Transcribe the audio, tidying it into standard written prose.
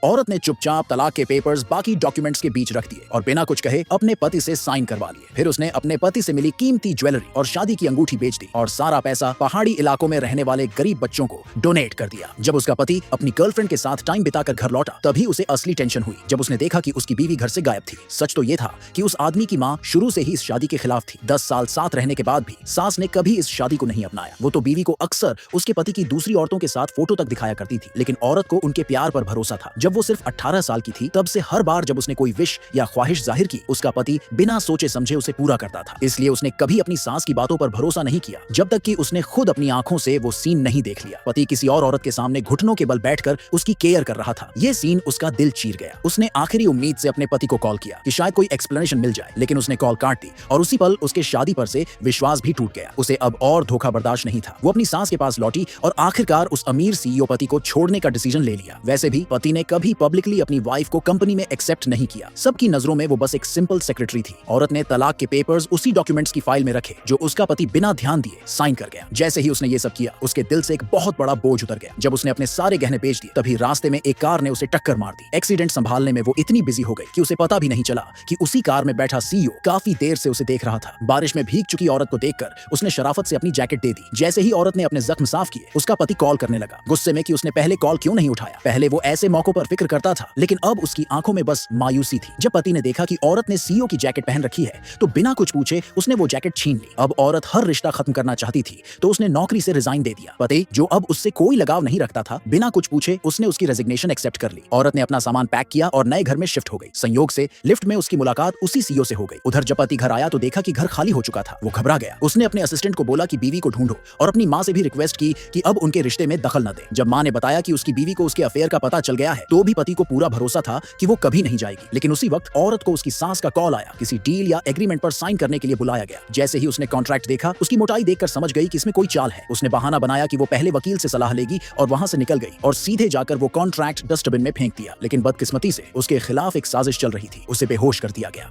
औरत ने चुपचाप तलाक के पेपर्स बाकी डॉक्यूमेंट्स के बीच रख दिए और बिना कुछ कहे अपने पति से साइन करवा लिए। फिर उसने अपने पति से मिली कीमती ज्वेलरी और शादी की अंगूठी बेच दी और सारा पैसा पहाड़ी इलाकों में रहने वाले गरीब बच्चों को डोनेट कर दिया। जब उसका पति अपनी गर्लफ्रेंड के साथ टाइम बिताकर घर लौटा तभी उसे असली टेंशन हुई जब उसने देखा कि उसकी बीवी घर से गायब थी। सच तो ये था कि उस आदमी की माँ शुरू से ही इस शादी के खिलाफ थी। 10 साल साथ रहने के बाद भी सास ने कभी इस शादी को नहीं अपनाया। वो तो बीवी को अक्सर उसके पति की दूसरी औरतों के साथ फोटो तक दिखाया करती थी, लेकिन औरत को उनके प्यार पर भरोसा था। जब वो सिर्फ 18 साल की थी तब से हर बार जब उसने कोई विश या ख्वाहिश जाहिर की उसका पति बिना सोचे समझे उसे पूरा करता था। इसलिए उसने कभी अपनी सास की बातों पर भरोसा नहीं किया जब तक कि उसने खुद अपनी आंखों से वो सीन नहीं देख लिया। पति किसी और औरत के सामने घुटनों के बल बैठकर उसकी केयर कर रहा था। ये सीन उसका दिल चीर गया। उसने आखिरी उम्मीद से अपने पति को कॉल किया कि शायद कोई एक्सप्लेनेशन मिल जाए, लेकिन उसने कॉल काट दी और उसी पल उसके शादी पर से विश्वास भी टूट गया। उसे अब और धोखा बर्दाश्त नहीं था। वो अपनी सास के पास लौटी और आखिरकार उस अमीर सीईओ पति को छोड़ने का डिसीजन ले लिया। वैसे भी पति ने कभी पब्लिकली अपनी वाइफ को कंपनी में एक्सेप्ट नहीं किया। सबकी नजरों में वो बस एक सिंपल सेक्रेटरी थी। औरत ने तलाक के पेपर्स उसी डॉक्यूमेंट्स की फाइल में रखे जो उसका पति बिना ध्यान दिए साइन कर गया। जैसे ही उसने ये सब किया उसके दिल से एक बहुत बड़ा बोझ उतर गया। जब उसने अपने सारे गहने बेच दिए तभी रास्ते में एक कार ने उसे टक्कर मार दी। एक्सीडेंट संभालने में वो इतनी बिजी हो गई कि उसे पता भी नहीं चला कि उसी कार में बैठा सीईओ काफी देर से उसे देख रहा था। बारिश में भीग चुकी औरत को देखकर उसने शराफत से अपनी जैकेट दे दी। जैसे ही औरत ने अपने जख्म साफ किए उसका पति कॉल करने लगा, गुस्से में कि उसने पहले कॉल क्यों नहीं उठाया। पहले वो ऐसे मौकों पर फिक्र करता था, लेकिन अब उसकी आंखों में बस मायूसी थी। जब पति ने देखा कि औरत ने सीईओ की जैकेट पहन रखी है तो बिना कुछ पूछे उसने वो जैकेट छीन ली। अब औरत हर रिश्ता खत्म करना चाहती थी तो उसने नौकरी से रिजाइन दे दिया। पति जो अब उससे कोई लगाव नहीं रखता था, बिना कुछ पूछे उसने उसकी रेजिग्नेशन एक्सेप्ट कर ली। औरत ने अपना सामान पैक किया और नए घर में शिफ्ट हो गई। संयोग से लिफ्ट में उसकी मुलाकात उसी सीईओ से हो गई। उधर जब पति घर आया तो देखा कि घर खाली हो चुका था। वो घबरा गया। उसने अपने असिस्टेंट को बोला कि बीवी को ढूंढो और अपनी माँ से भी रिक्वेस्ट की कि अब उनके रिश्ते में दखल न दे। जब माँ ने बताया कि उसकी बीवी को उसके अफेयर का पता चल गया है तो भी पति को पूरा भरोसा था कि वो कभी नहीं जाएगी। लेकिन उसी वक्त औरत को उसकी सास का कॉल आया। किसी डील या एग्रीमेंट पर साइन करने के लिए बुलाया गया। जैसे ही उसने कॉन्ट्रैक्ट देखा उसकी मोटाई देखकर समझ गई कि इसमें कोई चाल है। उसने बहाना बनाया कि वो पहले वकील से सलाह लेगी और वहां से निकल गई और सीधे जाकर वो कॉन्ट्रैक्ट डस्टबिन में फेंक दिया। लेकिन बदकिस्मती से उसके खिलाफ एक साजिश चल रही थी। उसे बेहोश कर दिया गया।